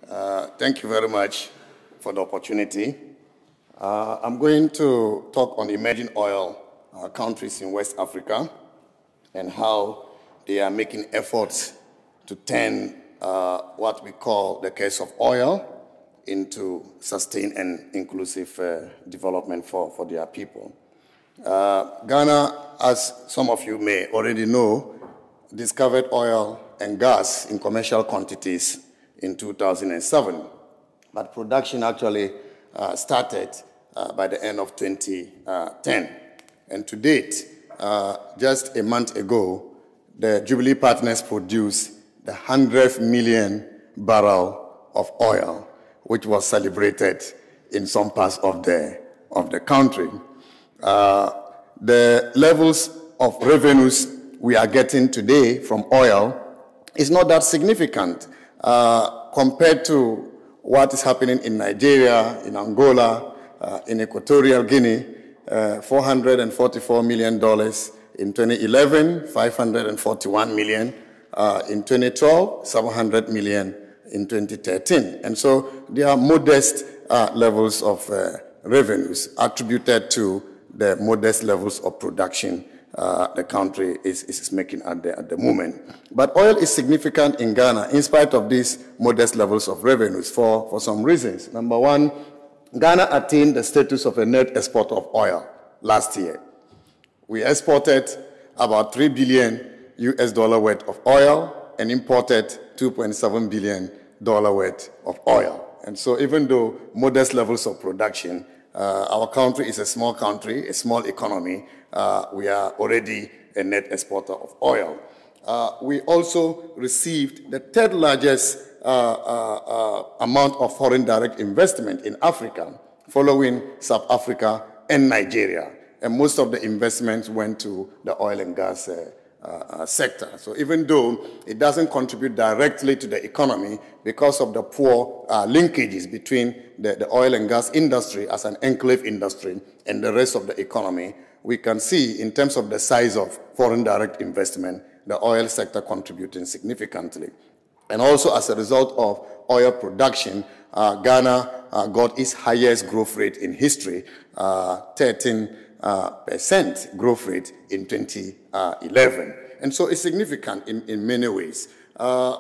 Thank you very much for the opportunity. I'm going to talk on emerging oil countries in West Africa and how they are making efforts to turn what we call the case of oil into sustained and inclusive development for their people. Ghana, as some of you may already know, discovered oil and gas in commercial quantities in 2007, but production actually started by the end of 2010. And to date, just a month ago, the Jubilee partners produced the 100th million barrel of oil, which was celebrated in some parts of the country. The levels of revenues we are getting today from oil is not that significant compared to what is happening in Nigeria, in Angola, in Equatorial Guinea, $444 million in 2011, $541 million in 2012, $700 million in 2013. And so there are modest levels of revenues attributed to the modest levels of production the country is making at the moment. But oil is significant in Ghana in spite of these modest levels of revenues for some reasons. Number one, Ghana attained the status of a net exporter of oil last year. We exported about $3 billion worth of oil and imported $2.7 billion worth of oil. And so even though modest levels of production, our country is a small country, a small economy, we are already a net exporter of oil. We also received the third largest amount of foreign direct investment in Africa, following South Africa and Nigeria. And most of the investments went to the oil and gas sector. So even though it doesn't contribute directly to the economy because of the poor linkages between the oil and gas industry as an enclave industry and the rest of the economy, we can see in terms of the size of foreign direct investment, the oil sector contributing significantly. And also as a result of oil production, Ghana got its highest growth rate in history, 13% growth rate in 2011. And so it's significant in many ways.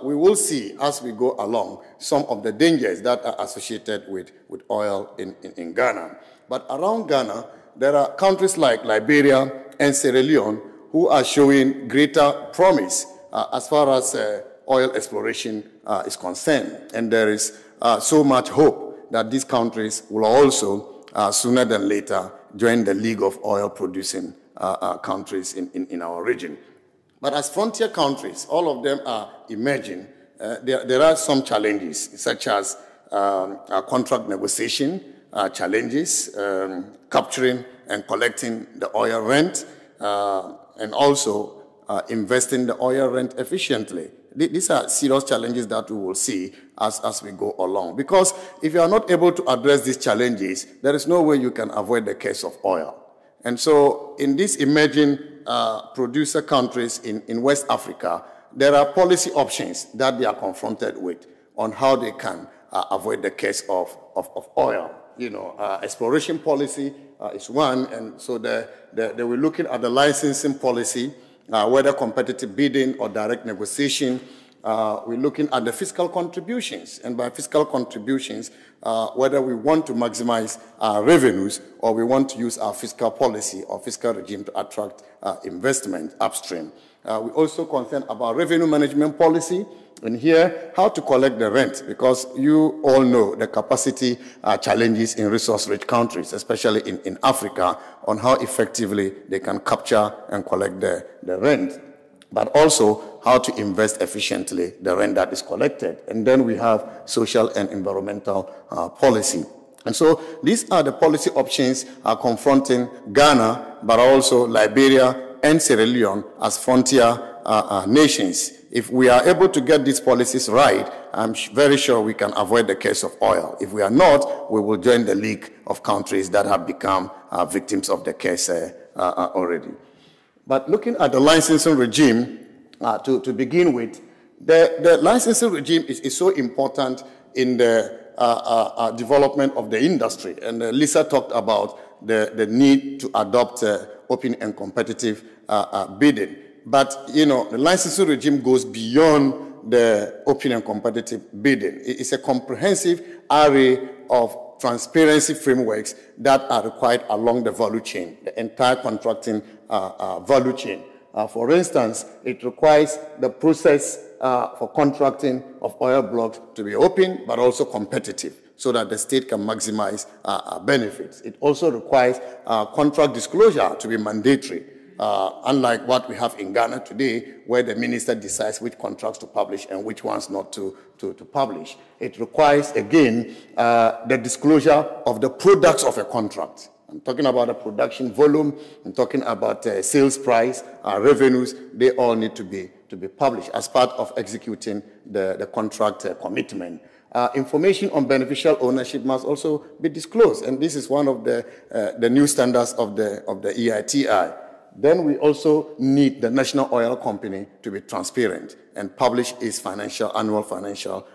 We will see as we go along some of the dangers that are associated with oil in Ghana. But around Ghana, there are countries like Liberia and Sierra Leone who are showing greater promise as far as oil exploration is concerned. And there is so much hope that these countries will also, sooner than later, join the League of Oil-Producing countries in our region. But as frontier countries, all of them are emerging. There are some challenges, such as contract negotiation challenges, capturing and collecting the oil rent, and also investing the oil rent efficiently. These are serious challenges that we will see as we go along. Because if you are not able to address these challenges, there is no way you can avoid the case of oil. And so in these emerging producer countries in West Africa, there are policy options that they are confronted with on how they can avoid the case of oil. You know, exploration policy is one, and so they were looking at the licensing policy, whether competitive bidding or direct negotiation. We're looking at the fiscal contributions, and by fiscal contributions, whether we want to maximize our revenues or we want to use our fiscal policy or fiscal regime to attract investment upstream. We're also concerned about revenue management policy, and here, how to collect the rent, because you all know the capacity challenges in resource-rich countries, especially in Africa, on how effectively they can capture and collect the rent, but also how to invest efficiently the rent that is collected. And then we have social and environmental policy. And so these are the policy options confronting Ghana, but also Liberia and Sierra Leone as frontier nations. If we are able to get these policies right, I'm very sure we can avoid the case of oil. If we are not, we will join the league of countries that have become victims of the case already. But looking at the licensing regime, to begin with, the licensing regime is so important in the development of the industry. And Lisa talked about the need to adopt open and competitive bidding. But, you know, the licensing regime goes beyond the open and competitive bidding. It's a comprehensive array of transparency frameworks that are required along the value chain, the entire contracting value chain. For instance, it requires the process for contracting of oil blocks to be open but also competitive, so that the state can maximize benefits. It also requires contract disclosure to be mandatory, unlike what we have in Ghana today, where the minister decides which contracts to publish and which ones not to publish. It requires, again, the disclosure of the products of a contract. I'm talking about the production volume, I'm talking about sales price, revenues. They all need to be published as part of executing the contract commitment. Information on beneficial ownership must also be disclosed, and this is one of the new standards of the EITI. Then we also need the National Oil Company to be transparent and publish its annual financial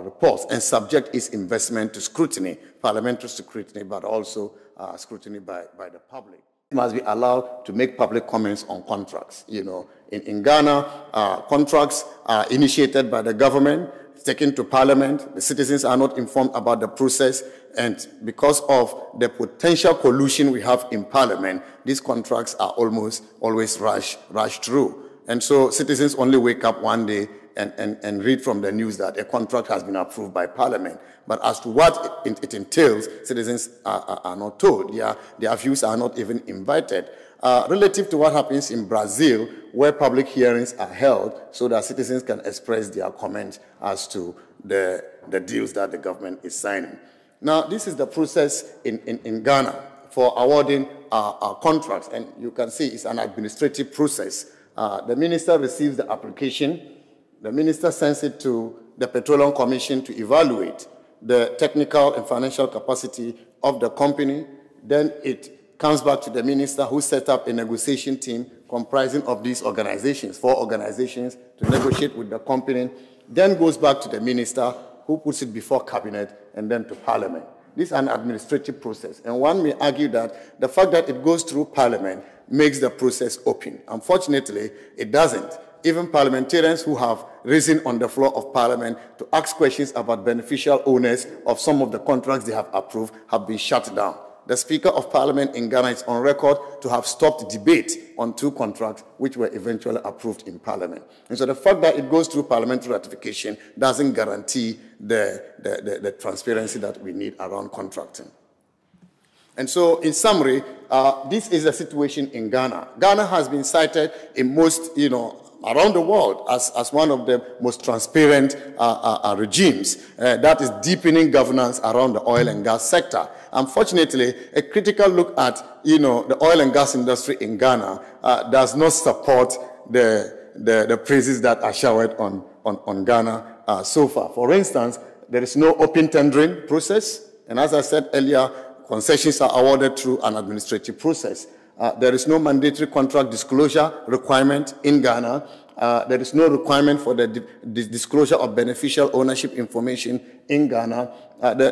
reports and subject its investment to scrutiny, parliamentary scrutiny, but also scrutiny by the public. It must be allowed to make public comments on contracts. You know, in Ghana, contracts are initiated by the government, taken to parliament. The citizens are not informed about the process, and because of the potential collusion we have in parliament, these contracts are almost always rushed through. And so citizens only wake up one day and read from the news that a contract has been approved by parliament. But as to what it entails, citizens are not told. Their views are not even invited. Relative to what happens in Brazil, where public hearings are held so that citizens can express their comments as to the deals that the government is signing. Now, this is the process in Ghana for awarding contracts, and you can see it's an administrative process. The minister receives the application. The minister sends it to the Petroleum Commission to evaluate the technical and financial capacity of the company. Then it comes back to the minister, who set up a negotiation team comprising of these organizations, 4 organizations, to negotiate with the company. Then goes back to the minister, who puts it before cabinet and then to parliament. This is an administrative process, and one may argue that the fact that it goes through parliament makes the process open. Unfortunately, it doesn't. Even parliamentarians who have risen on the floor of parliament to ask questions about beneficial owners of some of the contracts they have approved have been shut down. The Speaker of Parliament in Ghana is on record to have stopped debate on 2 contracts which were eventually approved in Parliament. And so the fact that it goes through parliamentary ratification doesn't guarantee the transparency that we need around contracting. And so, in summary, this is the situation in Ghana. Ghana has been cited in most, around the world as one of the most transparent regimes that is deepening governance around the oil and gas sector. Unfortunately, a critical look at the oil and gas industry in Ghana does not support the praises that are showered on Ghana so far. For instance, there is no open tendering process, and as I said earlier, concessions are awarded through an administrative process. There is no mandatory contract disclosure requirement in Ghana. There is no requirement for the disclosure of beneficial ownership information in Ghana.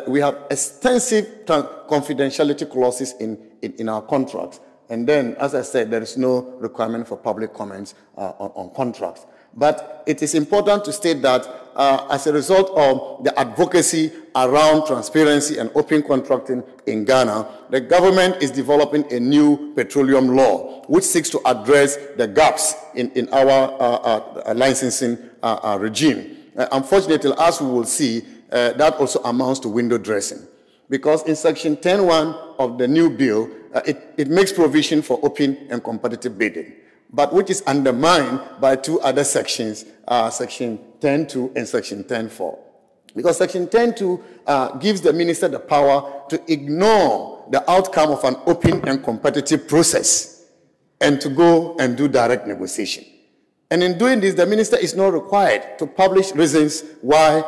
We have extensive confidentiality clauses in our contracts. And then, as I said, there is no requirement for public comments on contracts. But it is important to state that as a result of the advocacy around transparency and open contracting in Ghana, the government is developing a new petroleum law which seeks to address the gaps in our licensing regime. Unfortunately, as we will see, that also amounts to window dressing, because in Section 10.1 of the new bill, it makes provision for open and competitive bidding, but which is undermined by 2 other sections, Section 10.2 and Section 10.4. Because Section 10.2 gives the minister the power to ignore the outcome of an open and competitive process and to go and do direct negotiation. And in doing this, the minister is not required to publish reasons why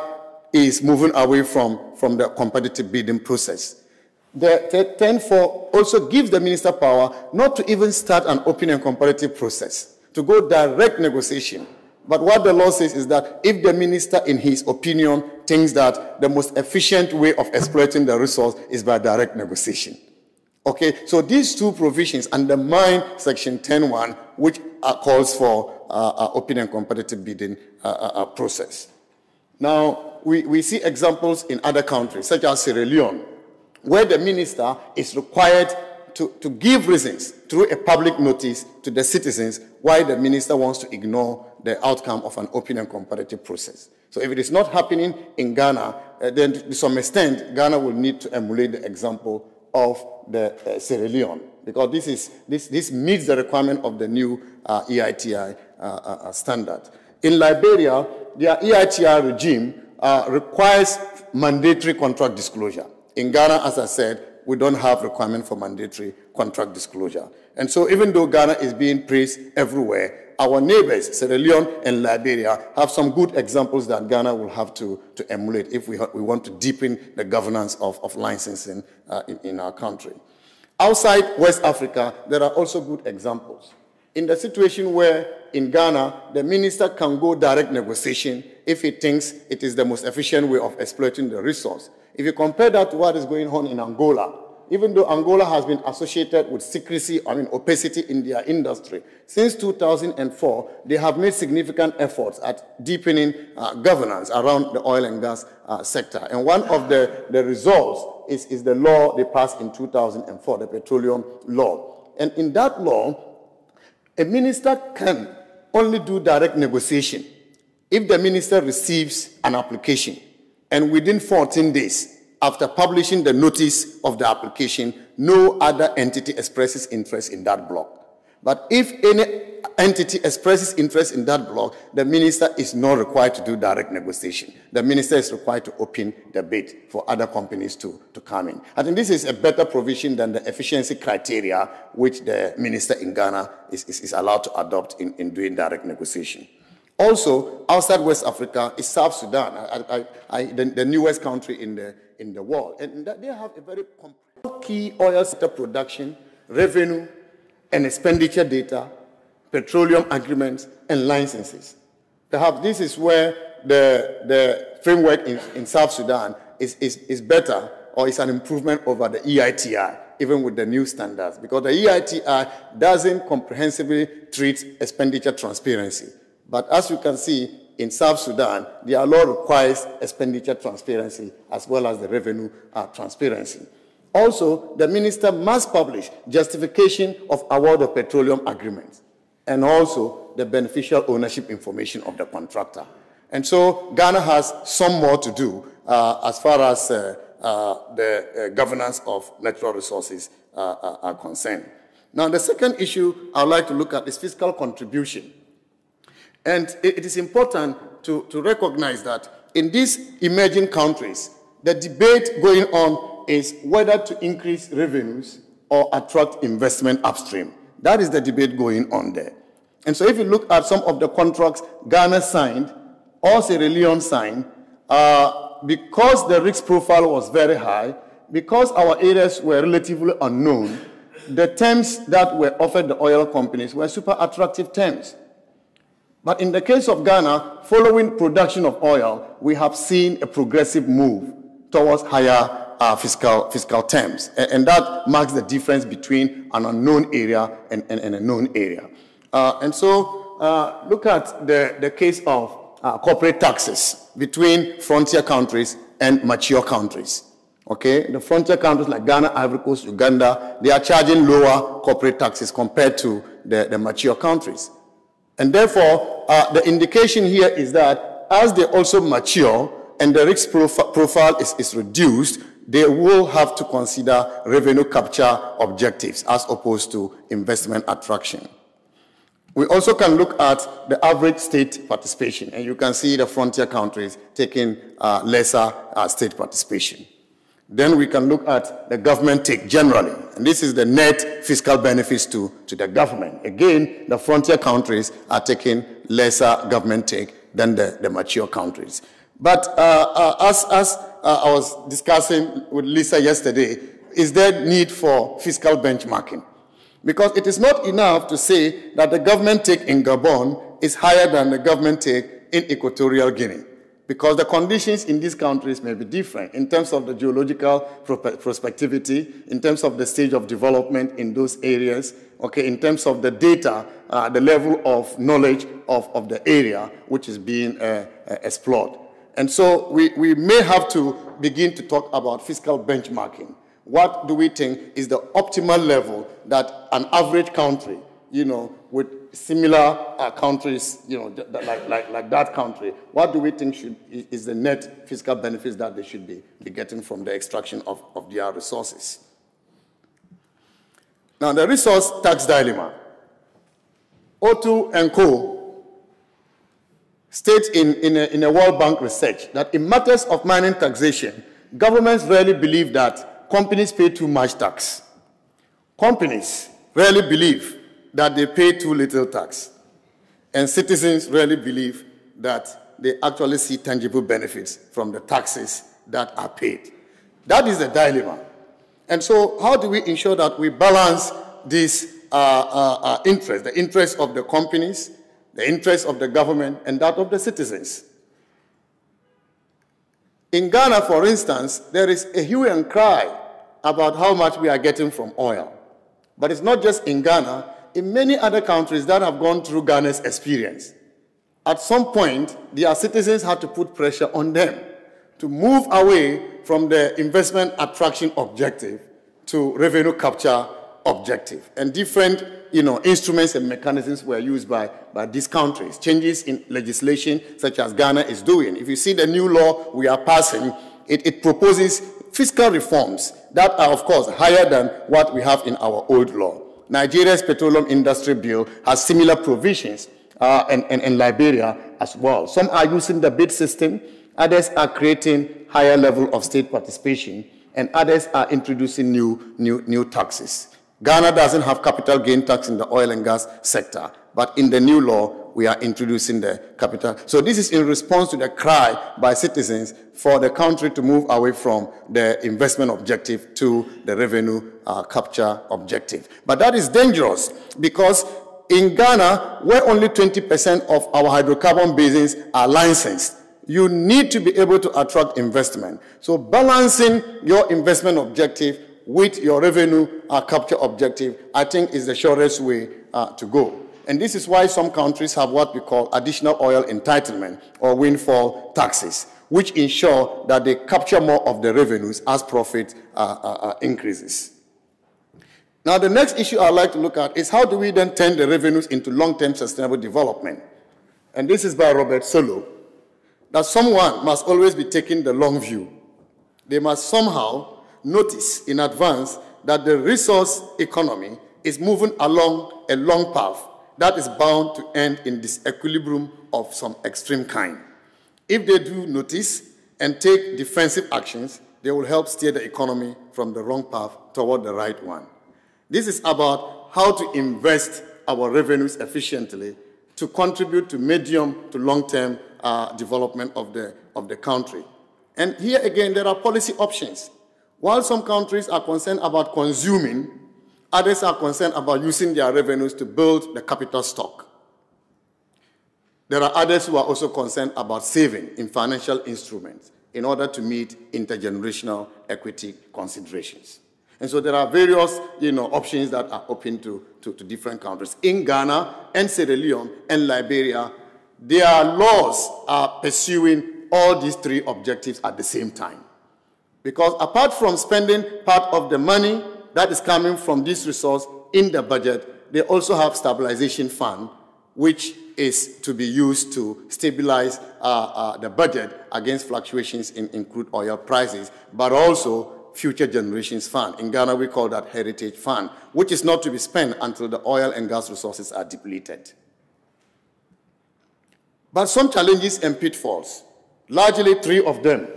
he is moving away from the competitive bidding process. The 10.4 also gives the minister power not to even start an open and competitive process, to go direct negotiation. But what the law says is that if the minister, in his opinion, thinks that the most efficient way of exploiting the resource is by direct negotiation. Okay, so these two provisions undermine Section 10.1, which calls for open and competitive bidding process. Now, we see examples in other countries, such as Sierra Leone, where the minister is required to give reasons through a public notice to the citizens why the minister wants to ignore the outcome of an open and competitive process. So if it is not happening in Ghana, then to some extent, Ghana will need to emulate the example of the Sierra Leone, because this meets the requirement of the new EITI standard. In Liberia, their EITI regime requires mandatory contract disclosure. In Ghana, as I said, we don't have requirement for mandatory contract disclosure. And so even though Ghana is being praised everywhere, our neighbors, Sierra Leone and Liberia, have some good examples that Ghana will have to emulate if we want to deepen the governance of licensing in our country. Outside West Africa, there are also good examples. In the situation where in Ghana, the minister can go direct negotiation if he thinks it is the most efficient way of exploiting the resource. If you compare that to what is going on in Angola, even though Angola has been associated with secrecy, opacity in their industry, since 2004, they have made significant efforts at deepening governance around the oil and gas sector. And one of the results is the law they passed in 2004, the petroleum law. And in that law, a minister can only do direct negotiation if the minister receives an application and within 14 days after publishing the notice of the application, no other entity expresses interest in that block. But if any entity expresses interest in that block, the minister is not required to do direct negotiation. The minister is required to open the bid for other companies to come in. I think this is a better provision than the efficiency criteria which the minister in Ghana is allowed to adopt in doing direct negotiation. Also, outside West Africa is South Sudan, the newest country in the world. And they have a very complex key oil sector production, revenue, and expenditure data, petroleum agreements, and licenses. Perhaps this is where the framework in South Sudan is better, or is an improvement over the EITI, even with the new standards, because the EITI doesn't comprehensively treat expenditure transparency. But as you can see, in South Sudan, their law requires expenditure transparency as well as the revenue transparency. Also, the minister must publish justification of award of petroleum agreements and also the beneficial ownership information of the contractor. And so Ghana has some more to do as far as the governance of natural resources are concerned. Now, the second issue I would like to look at is fiscal contribution. And it is important to recognize that in these emerging countries, the debate going on is whether to increase revenues or attract investment upstream. That is the debate going on there. And so if you look at some of the contracts Ghana signed or Sierra Leone signed, because the risk profile was very high, because our areas were relatively unknown, the terms that were offered the oil companies were super attractive terms. But in the case of Ghana, following production of oil, we have seen a progressive move towards higher fiscal terms. And that marks the difference between an unknown area and a known area. And so look at the case of corporate taxes between frontier countries and mature countries. Okay, the frontier countries like Ghana, Ivory Coast, Uganda, they are charging lower corporate taxes compared to the mature countries. And therefore, the indication here is that as they also mature and the risk profile is reduced, they will have to consider revenue capture objectives as opposed to investment attraction. We also can look at the average state participation, and you can see the frontier countries taking lesser state participation. Then we can look at the government take generally, and this is the net fiscal benefits to the government. Again, the frontier countries are taking lesser government take than the mature countries. But as I was discussing with Lisa yesterday, is there need for fiscal benchmarking? Because it is not enough to say that the government take in Gabon is higher than the government take in Equatorial Guinea. because the conditions in these countries may be different in terms of the geological prospectivity, in terms of the stage of development in those areas, okay, in terms of the data, the level of knowledge of the area which is being explored. And so we may have to begin to talk about fiscal benchmarking. What do we think is the optimal level that an average country, with similar countries, like that country, what do we think is the net fiscal benefits that they should be getting from the extraction of their resources? Now, the resource tax dilemma. Otu and Co. states in a World Bank research that in matters of mining taxation, governments rarely believe that companies pay too much tax. Companies rarely believe that they pay too little tax. And citizens rarely believe that they actually see tangible benefits from the taxes that are paid. That is the dilemma. And so how do we ensure that we balance this interest, the interest of the companies, the interest of the government, and that of the citizens? In Ghana, for instance, there is a hue and cry about how much we are getting from oil. But it's not just in Ghana. In many other countries that have gone through Ghana's experience, at some point, their citizens had to put pressure on them to move away from the investment attraction objective to revenue capture objective. And different instruments and mechanisms were used by these countries. Changes in legislation, such as Ghana is doing. If you see the new law we are passing, it proposes fiscal reforms that are, of course, higher than what we have in our old law. Nigeria's petroleum industry bill has similar provisions, and Liberia as well. Some are using the bid system, others are creating higher level of state participation, and others are introducing new taxes. Ghana doesn't have capital gain tax in the oil and gas sector, but in the new law, we are introducing the capital. So this is in response to the cry by citizens for the country to move away from the investment objective to the revenue capture objective. But that is dangerous because in Ghana, where only 20% of our hydrocarbon basins are licensed, you need to be able to attract investment. So balancing your investment objective with your revenue capture objective, I think, is the surest way to go. And this is why some countries have what we call additional oil entitlement or windfall taxes, which ensure that they capture more of the revenues as profit increases. Now, the next issue I'd like to look at is how do we then turn the revenues into long-term sustainable development? And this is by Robert Solow, that someone must always be taking the long view. They must somehow notice in advance that the resource economy is moving along a long path that is bound to end in disequilibrium of some extreme kind. If they do notice and take defensive actions, they will help steer the economy from the wrong path toward the right one. This is about how to invest our revenues efficiently to contribute to medium to long-term development of the country. And here again, there are policy options. While some countries are concerned about consuming, others are concerned about using their revenues to build the capital stock. There are others who are also concerned about saving in financial instruments in order to meet intergenerational equity considerations. And so there are various options that are open to different countries. In Ghana and Sierra Leone and Liberia, their laws are pursuing all these three objectives at the same time. Because apart from spending part of the money that is coming from this resource in the budget, they also have stabilization fund, which is to be used to stabilize the budget against fluctuations in crude oil prices, but also Future Generations Fund. In Ghana, we call that Heritage Fund, which is not to be spent until the oil and gas resources are depleted. But some challenges and pitfalls, largely three of them: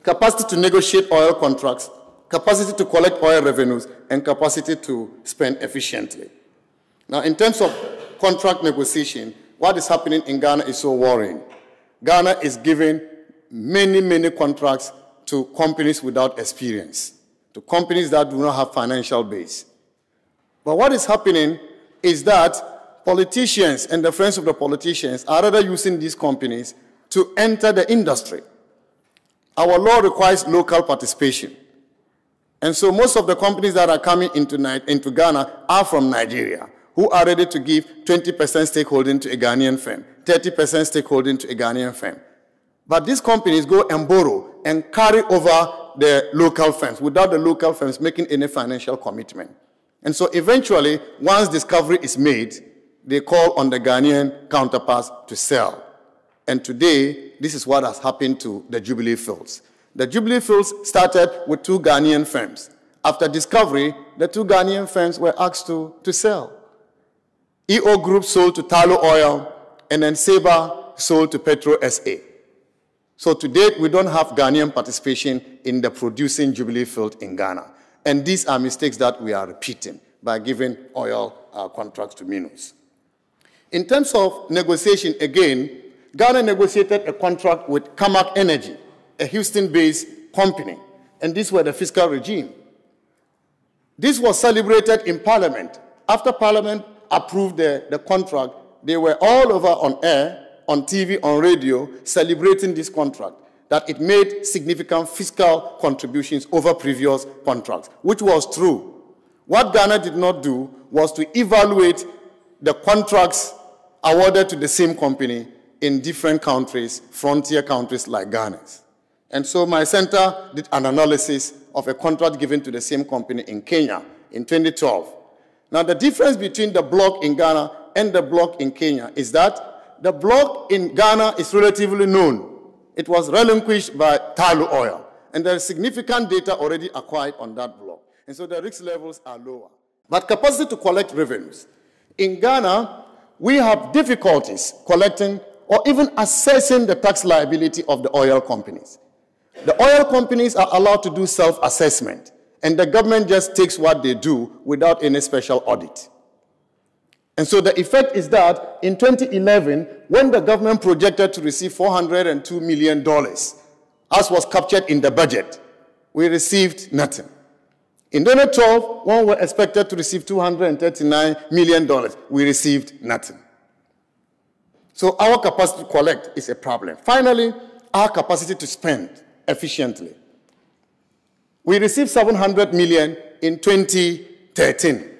capacity to negotiate oil contracts, capacity to collect oil revenues, and capacity to spend efficiently. Now, in terms of contract negotiation, what is happening in Ghana is so worrying. Ghana is giving many contracts to companies without experience, to companies that do not have financial base. But what is happening is that politicians and the friends of the politicians are rather using these companies to enter the industry. Our law requires local participation. And so most of the companies that are coming into Ghana are from Nigeria, who are ready to give 20% stakeholding to a Ghanaian firm, 30% stakeholding to a Ghanaian firm. But these companies go and borrow and carry over the local firms without the local firms making any financial commitment. And so eventually, once discovery is made, they call on the Ghanaian counterparts to sell. And today, this is what has happened to the Jubilee Fields. The Jubilee Fields started with 2 Ghanaian firms. After discovery, the 2 Ghanaian firms were asked to sell. EO Group sold to Talo Oil, and then Sabre sold to Petro SA. So to date, we don't have Ghanaian participation in the producing Jubilee Field in Ghana. And these are mistakes that we are repeating by giving oil contracts to Minos. In terms of negotiation, again, Ghana negotiated a contract with Kamak Energy, a Houston-based company, and these were the fiscal regime. This was celebrated in Parliament. After Parliament approved the contract, they were all over on air, on TV, on radio, celebrating this contract, that it made significant fiscal contributions over previous contracts, which was true. What Ghana did not do was to evaluate the contracts awarded to the same company in different countries, frontier countries like Ghana's. And so my center did an analysis of a contract given to the same company in Kenya in 2012. Now, the difference between the block in Ghana and the block in Kenya is that the block in Ghana is relatively known. It was relinquished by Talo Oil, and there is significant data already acquired on that block. And so the risk levels are lower. But capacity to collect revenues. In Ghana, we have difficulties collecting or even assessing the tax liability of the oil companies. The oil companies are allowed to do self-assessment, and the government just takes what they do without any special audit. And so the effect is that in 2011, when the government projected to receive $402 million, as was captured in the budget, we received nothing. In 2012, when we were expected to receive $239 million, we received nothing. So our capacity to collect is a problem. Finally, our capacity to spend efficiently. We received $700 million in 2013.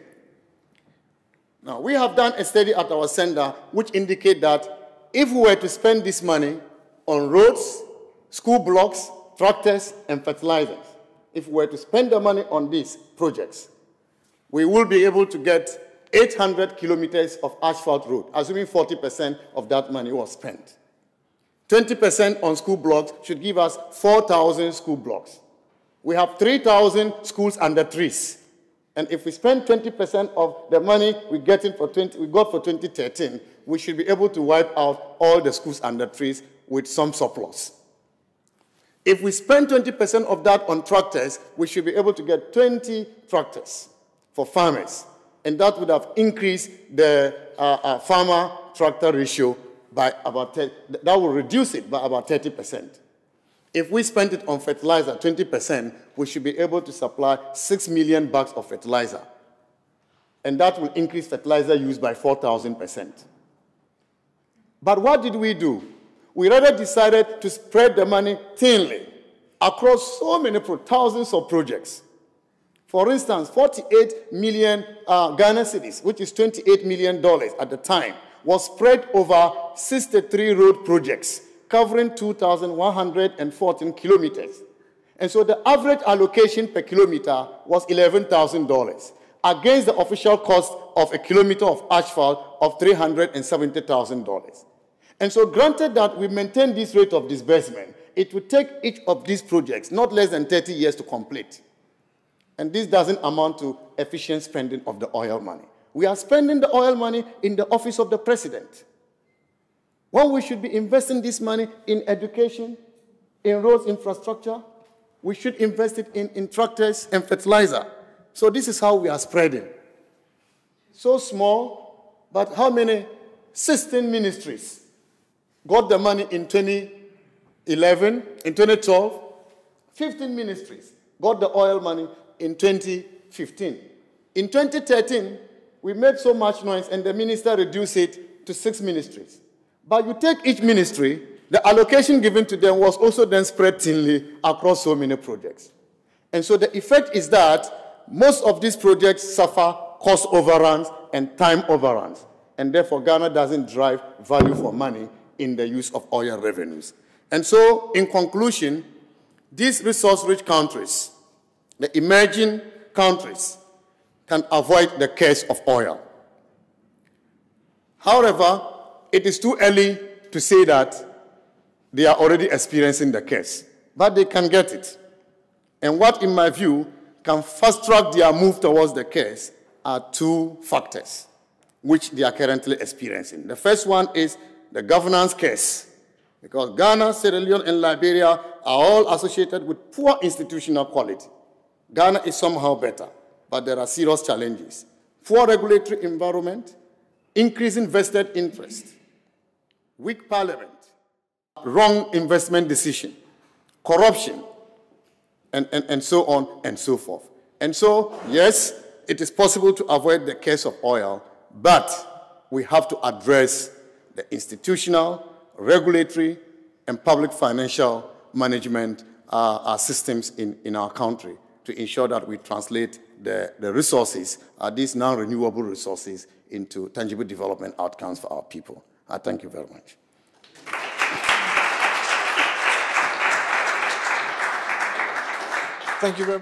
Now, we have done a study at our center which indicates that if we were to spend this money on roads, school blocks, tractors, and fertilizers, if we were to spend the money on these projects, we will be able to get 800 kilometers of asphalt road, assuming 40% of that money was spent. 20% on school blocks should give us 4,000 school blocks. We have 3,000 schools under trees. And if we spend 20% of the money we got for 2013, we should be able to wipe out all the schools under trees with some surplus. If we spend 20% of that on tractors, we should be able to get 20 tractors for farmers. And that would have increased the farmer-tractor ratio by about that will reduce it by about 30%. If we spend it on fertilizer, 20%, we should be able to supply 6 million bags of fertilizer. And that will increase fertilizer use by 4,000%. But what did we do? We rather decided to spread the money thinly across so many thousands of projects. For instance, 48 million Ghana cedis, which is $28 million at the time, was spread over 63 road projects, covering 2,114 kilometers. And so the average allocation per kilometer was $11,000 against the official cost of a kilometer of asphalt of $370,000. And so granted that we maintain this rate of disbursement, it would take each of these projects not less than 30 years to complete. And this doesn't amount to efficient spending of the oil money. We are spending the oil money in the office of the president, when we should be investing this money in education, in roads infrastructure. We should invest it in tractors and fertilizer. So this is how we are spreading. So small, but how many? 16 ministries got the money in 2011, in 2012. 15 ministries got the oil money in 2015. In 2013, we made so much noise and the minister reduced it to 6 ministries. But you take each ministry The allocation given to them was also then spread thinly across so many projects. And so the effect is that most of these projects suffer cost overruns and time overruns. And therefore, Ghana doesn't drive value for money in the use of oil revenues. And so, in conclusion, these resource-rich countries, the emerging countries, can avoid the curse of oil. However, it is too early to say that they are already experiencing the curse, but they can get it. And what, in my view, can fast-track their move towards the curse are two factors which they are currently experiencing. The first one is the governance curse, because Ghana, Sierra Leone, and Liberia are all associated with poor institutional quality. Ghana is somehow better, but there are serious challenges. Poor regulatory environment, increasing vested interest, weak parliament, wrong investment decision, corruption, and so on and so forth. And so, yes, it is possible to avoid the curse of oil, but we have to address the institutional, regulatory, and public financial management systems in our country to ensure that we translate the resources, these non-renewable resources, into tangible development outcomes for our people. I thank you very much. Thank you very much.